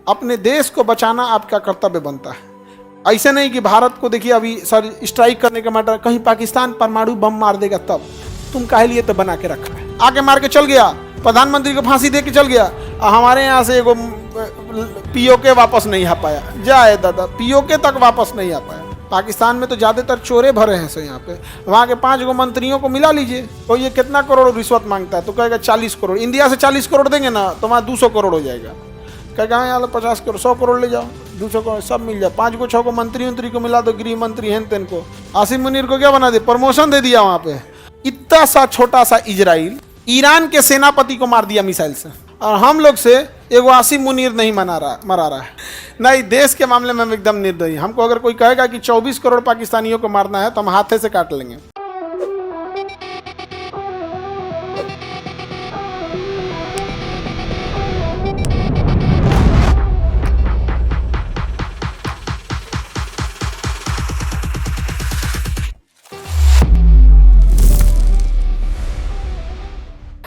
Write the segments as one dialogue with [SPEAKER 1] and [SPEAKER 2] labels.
[SPEAKER 1] अपने देश को बचाना आपका कर्तव्य बनता है। ऐसे नहीं कि भारत को देखिए अभी सर स्ट्राइक करने का मैटर, कहीं पाकिस्तान परमाणु बम मार देगा तब तुम काहे लिए तो बना के रखा है। आके मार के चल गया, प्रधानमंत्री को फांसी दे के चल गया, हमारे यहाँ से एगो पीओके वापस नहीं आ पाया। जाए दादा, पीओके तक वापस नहीं आ पाया। पाकिस्तान में तो ज़्यादातर चोरे भरे हैं सो यहाँ पे। वहाँ के 5 गो मंत्रियों को मिला लीजिए, तो ये कितना करोड़ रिश्वत मांगता है, तो कहेगा 40 करोड़। इंडिया से 40 करोड़ देंगे ना तो वहाँ 200 करोड़ हो जाएगा। कहेगा यहाँ 50 करोड़, 100 करोड़ ले जाओ, 200 करोड़ सब मिल जाए। 5 को 6 को मंत्री को मिला दो, गृह मंत्री हैं तेन को। आसिम मुनीर को क्या बना दे, प्रमोशन दे दिया वहाँ पे। इतना सा छोटा सा इजराइल ईरान के सेनापति को मार दिया मिसाइल से, और हम लोग से एगो आसिम मुनीर नहीं मरा रहा है। नहीं, देश के मामले में हम एकदम निर्दयी। हमको अगर कोई कहेगा कि 24 करोड़ पाकिस्तानियों को मारना है तो हम हाथे से काट लेंगे।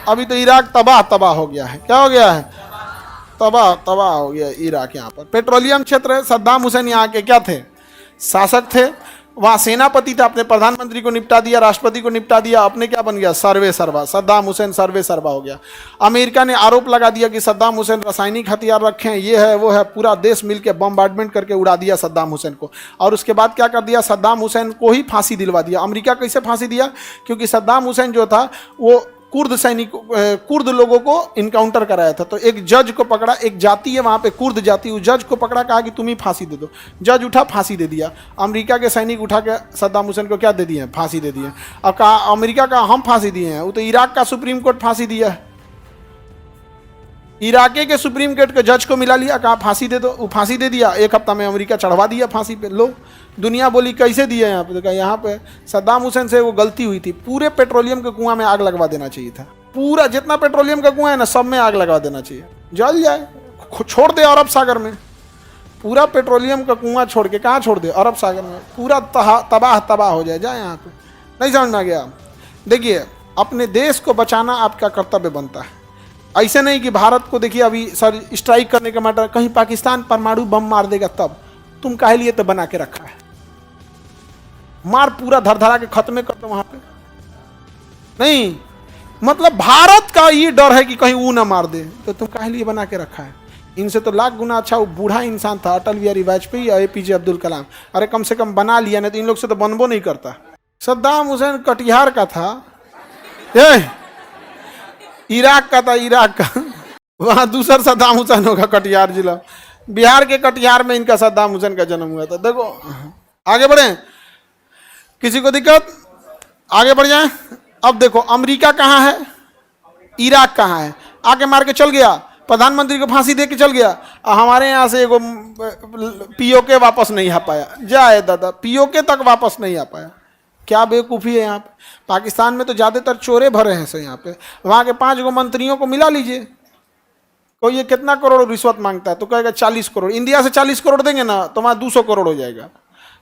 [SPEAKER 1] अभी तो इराक तबाह हो गया है। क्या हो गया है? तबाह हो गया इराक। यहाँ पर पेट्रोलियम क्षेत्र है। सद्दाम हुसैन यहाँ के क्या थे? शासक थे। वहाँ सेनापति था, अपने प्रधानमंत्री को निपटा दिया, राष्ट्रपति को निपटा दिया, अपने क्या बन गया? सर्वे सर्वा। सद्दाम हुसैन सर्वे सर्वा हो गया। अमेरिका ने आरोप लगा दिया कि सद्दाम हुसैन रासायनिक हथियार रखे हैं, ये है वो है। पूरा देश मिलकर बम्बार्डमेंट करके उड़ा दिया सद्दाम हुसैन को। और उसके बाद क्या कर दिया? सद्दाम हुसैन को ही फांसी दिलवा दिया। अमेरिका कैसे फांसी दिया? क्योंकि सद्दाम हुसैन जो था वो कुर्द लोगों को इनकाउंटर कराया था। तो एक जज को पकड़ा, एक जाति है वहाँ पे कुर्द जाति, उस जज को पकड़ा, कहा कि तुम ही फांसी दे दो। जज उठा, फांसी दे दिया। अमेरिका के सैनिक उठा के सद्दाम हुसैन को क्या दे दिए? फांसी दे दिए। अब कहा अमेरिका का हम फांसी दिए हैं, वो तो इराक का सुप्रीम कोर्ट फांसी दिया है। इराके के सुप्रीम कोर्ट के जज को मिला लिया, कहा फांसी दे दो, वो फांसी दे दिया। 1 हफ्ता में अमेरिका चढ़वा दिया फांसी पे। लो, दुनिया बोली कैसे दिया यहाँ पे? तो कहा यहाँ पे सद्दाम हुसैन से वो गलती हुई थी, पूरे पेट्रोलियम के कुआं में आग लगवा देना चाहिए था। पूरा जितना पेट्रोलियम का कुआं है ना, सब में आग लगा देना चाहिए, जल जाए, छोड़ दे अरब सागर में। पूरा पेट्रोलियम का कुआं छोड़ के कहाँ छोड़ दे? अरब सागर में। पूरा तबाह हो जाए यहाँ पे। नहीं समझ में आ गया? देखिए, अपने देश को बचाना आपका कर्तव्य बनता है। ऐसे नहीं कि भारत को देखिए अभी सर स्ट्राइक करने का मैटर, कहीं पाकिस्तान परमाणु बम मार देगा तब तुम काहे लिए तो बना के रखा है। मार पूरा धरधरा के खत्म कर दो वहां पे। नहीं, मतलब भारत का ये डर है कि कहीं वो ना मार दे, तो तुम काहे लिए बना के रखा है। इनसे तो लाख गुना अच्छा वो बूढ़ा इंसान था, अटल बिहारी वाजपेयी या APJ अब्दुल कलाम। अरे कम से कम बना लिया, नहीं तो इन लोग से तो बनबो नहीं करता। सद्दाम हुसैन कटिहार का था, इराक का था, इराक का। वहां दूसरा सद्दाम हुसैन होगा, कटिहार जिला। बिहार के कटिहार में इनका सद्दाम हुसैन का जन्म हुआ था। देखो, आगे बढ़े, किसी को दिक्कत? आगे बढ़ जाए। अब देखो, अमेरिका कहाँ है, इराक कहाँ है। आके मार के चल गया, प्रधानमंत्री को फांसी दे के चल गया, हमारे यहाँ से एगो पीओके वापस नहीं आ पाया। जाए दादा, पीओके तक वापस नहीं आ पाया। क्या बेवकूफ़ी है यहाँ पे। पाकिस्तान में तो ज़्यादातर चोरे भरे हैं सो यहाँ पे। वहाँ के 5 गो मंत्रियों को मिला लीजिए, कोई ये कितना करोड़ रिश्वत मांगता है, तो कहेगा 40 करोड़। इंडिया से 40 करोड़ देंगे ना तो वहाँ 200 करोड़ हो जाएगा।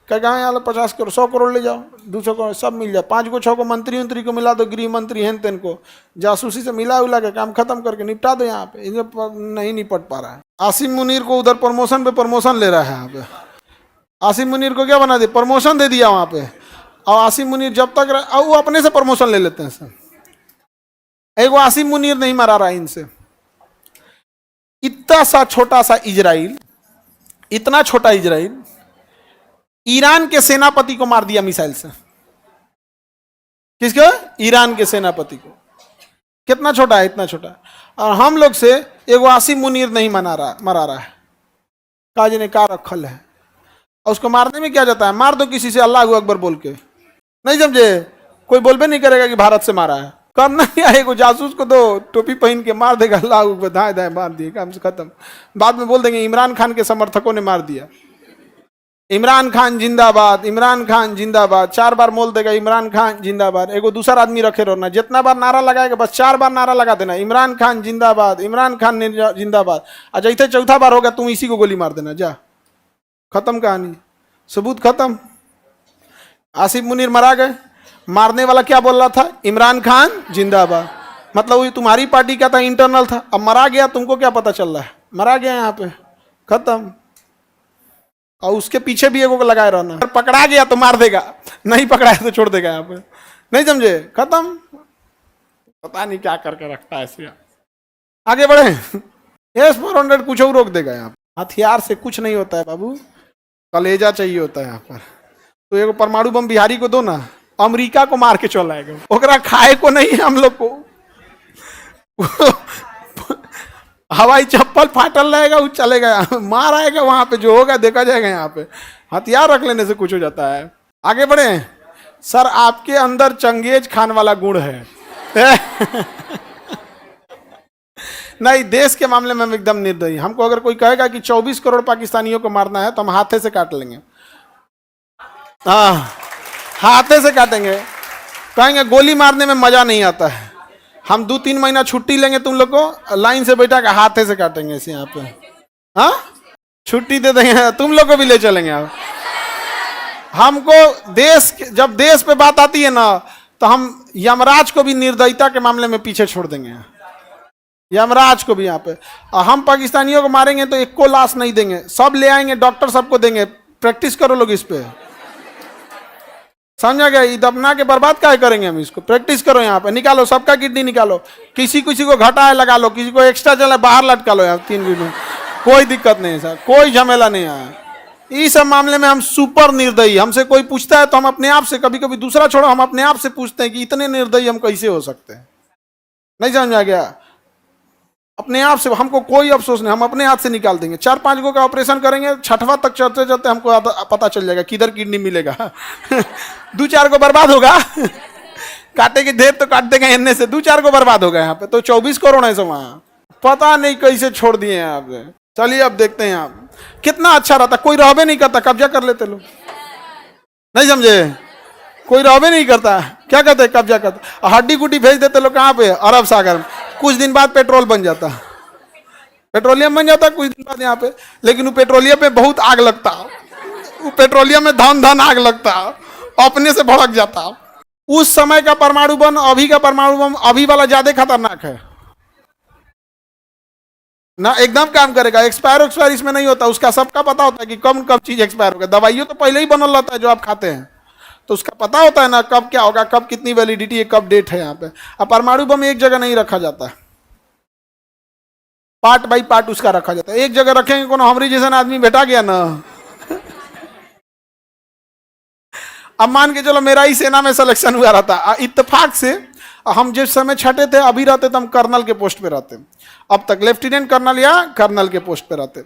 [SPEAKER 1] कहेगा यहाँ 50 करोड़, 100 करोड़ ले जाओ, 200 करोड़ सब मिल जाए। 5 को 6 को मंत्री को मिला दो, गृह मंत्री हैं तेन को। जासूसी से मिला उला के काम खत्म करके निपटा दो। यहाँ पे इन्हें नहीं निपट पा रहा है। आसिम मुनीर को उधर प्रमोशन पे प्रमोशन ले रहा है। यहाँ पे आसिम मुनीर को क्या बना दे, प्रमोशन दे दिया वहाँ पे। और आसिम मुनीर जब तक वो अपने से प्रमोशन ले लेते हैं सर। एगो आसिम मुनीर नहीं मरा रहा इनसे। इतना सा छोटा सा इजराइल, इतना छोटा इजराइल ईरान के सेनापति को मार दिया मिसाइल से। किसको? ईरान के सेनापति को। कितना छोटा है, इतना छोटा। और हम लोग से एगो आसिम मुनीर नहीं मरा रहा है। काजी ने का रखल है, और उसको मारने में क्या जाता है? मार दो किसी से अल्लाह अकबर बोल के। नहीं समझे? कोई बोलबे नहीं करेगा कि भारत से मारा है। करना क्या है, को जासूस को दो, टोपी पहन के मार देगा, अल्लाह अकबर, दाएं दाएं मार दिए, काम से खत्म। बाद में बोल देंगे इमरान खान के समर्थकों ने मार दिया। इमरान खान जिंदाबाद, इमरान खान जिंदाबाद, 4 बार बोल देगा इमरान खान जिंदाबाद। एगो दूसरा आदमी रखे रहो ना, जितना बार नारा लगाएगा बस 4 बार नारा लगा देना, इमरान खान जिंदाबाद, इमरान खान जिंदाबाद। और जैसे चौथा बार होगा तुम इसी को गोली मार देना, जा, खत्म कहानी, सबूत खत्म। आसिम मुनीर मरा गए, मारने वाला क्या बोल रहा था? इमरान खान जिंदाबाद। मतलब वही तुम्हारी पार्टी का था, इंटरनल था। अब मरा गया, तुमको क्या पता चल रहा है? मरा गया यहाँ पे, खत्म। और उसके पीछे भी एगो को लगाए रहना, अगर पकड़ा गया तो मार देगा, नहीं पकड़ाया तो छोड़ देगा यहाँ पे, नहीं समझे, खत्म। पता नहीं क्या करके रखता है ऐसे। आगे बढ़े। S-400 कुछ और रोक देगा यहाँ पे। हथियार से कुछ नहीं होता है बाबू, कलेजा चाहिए होता है यहाँ पर। तो एगो परमाणु बम बिहारी को दो ना, अमेरिका को मार के चल आएगा, ओकरा खाए को नहीं है हम लोग को। हवाई चप्पल फाटल रहेगा, वो चलेगा, मार आएगा वहां पे, जो होगा देखा जाएगा। यहाँ पे हथियार रख लेने से कुछ हो जाता है। आगे बढ़े। सर आपके अंदर चंगेज खान वाला गुण है। नहीं, देश के मामले में हम एकदम निर्दयी। हमको अगर कोई कहेगा कि 24 करोड़ पाकिस्तानियों को मारना है तो हम हाथे से काट लेंगे। हाँ, हाथे से काटेंगे। कहेंगे गोली मारने में मजा नहीं आता है, हम 2-3 महीना छुट्टी लेंगे, तुम लोग को लाइन से बैठा के हाथे से काटेंगे इसे यहाँ पे। हाँ, छुट्टी दे देंगे, तुम लोग को भी ले चलेंगे आप। हमको देश, जब देश पे बात आती है ना, तो हम यमराज को भी निर्दयता के मामले में पीछे छोड़ देंगे, यमराज को भी यहाँ पे। और हम पाकिस्तानियों को मारेंगे तो एक को लाश नहीं देंगे, सब ले आएंगे, डॉक्टर सबको देंगे। प्रैक्टिस करो लोग इस पे, समझा गया। दबना के बर्बाद क्या करेंगे हम इसको, प्रैक्टिस करो यहाँ पे। निकालो सबका किडनी निकालो, किसी किसी को घटा है लगा लो, किसी को एक्स्ट्रा चला बाहर लटका लो यहाँ 3 दिन में, कोई दिक्कत नहीं है सर, कोई झमेला नहीं है। इस सब मामले में हम सुपर निर्दयी। हमसे कोई पूछता है तो हम अपने आप से, कभी कभी दूसरा छोड़ो, हम अपने आप से पूछते हैं कि इतने निर्दयी हम कैसे हो सकते हैं। नहीं समझा गया, अपने आप से हमको कोई अफसोस नहीं, हम अपने हाथ से निकाल देंगे। 4-5 गो का ऑपरेशन करेंगे, 6वां तक चलते चलते हमको पता चल जाएगा किधर किडनी मिलेगा। 2-4 को बर्बाद होगा। काटे के ढेर तो काट देंगे इनने से, 2-4 को बर्बाद होगा यहाँ पे। तो 24 करोड़ है सब वहाँ, पता नहीं कैसे छोड़ दिए हैं आप। चलिए अब देखते हैं आप, कितना अच्छा रहता, कोई रहबे नहीं करता, कब्जा कर लेते लोग। नहीं समझे, कोई रहबे नहीं करता, क्या कहते हैं, कब्जा करते, हड्डी गुड्डी भेज देते लोग कहाँ पे, अरब सागर में। कुछ दिन बाद पेट्रोल बन जाता, पेट्रोलियम बन जाता कुछ दिन बाद यहाँ पे। लेकिन वो पेट्रोलियम में बहुत आग लगता, वो पेट्रोलियम में धन आग लगता, अपने से भड़क जाता। उस समय का परमाणु बम, अभी का परमाणु बम, अभी वाला ज्यादा खतरनाक है ना, एकदम काम करेगा। एक्सपायर इसमें नहीं होता, उसका सबका पता होता है कि कब चीज एक्सपायर होगा। दवाइयों तो पहले ही बनल रहता है जो आप खाते हैं, तो उसका पता होता है ना कब क्या होगा, कब कितनी वैलिडिटी है, कब डेट है यहाँ पे। अब परमाणु बम एक जगह नहीं रखा जाता, पार्ट बाई पार्ट उसका रखा जाता है। एक जगह रखेंगे, कोनो हमारी जैसा आदमी बैठा गया ना। अब मान के चलो मेरा ही सेना में सिलेक्शन हुआ रहता, इत्तेफाक से हम जिस समय छठे थे अभी रहते तो हम कर्नल के पोस्ट पे रहते, अब तक लेफ्टिनेंट कर्नल या कर्नल के पोस्ट पे रहते।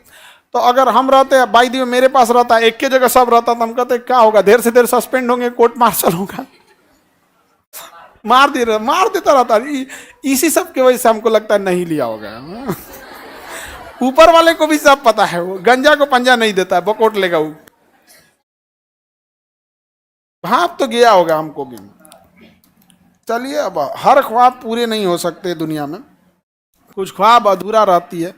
[SPEAKER 1] तो अगर हम रहते, बाई दी मेरे पास रहता, एक के जगह सब रहता, तो हम कहते क्या होगा, देर से देर सस्पेंड होंगे, कोर्ट मार्शल होगा, मार देता रहता। इसी सब की वजह से हमको लगता है नहीं लिया होगा। ऊपर वाले को भी सब पता है, वो गंजा को पंजा नहीं देता है, बकोट लेगा वो। भाप तो गया होगा हमको भी। चलिए, अब हर ख्वाब पूरे नहीं हो सकते दुनिया में, कुछ ख्वाब अधूरा रहती है।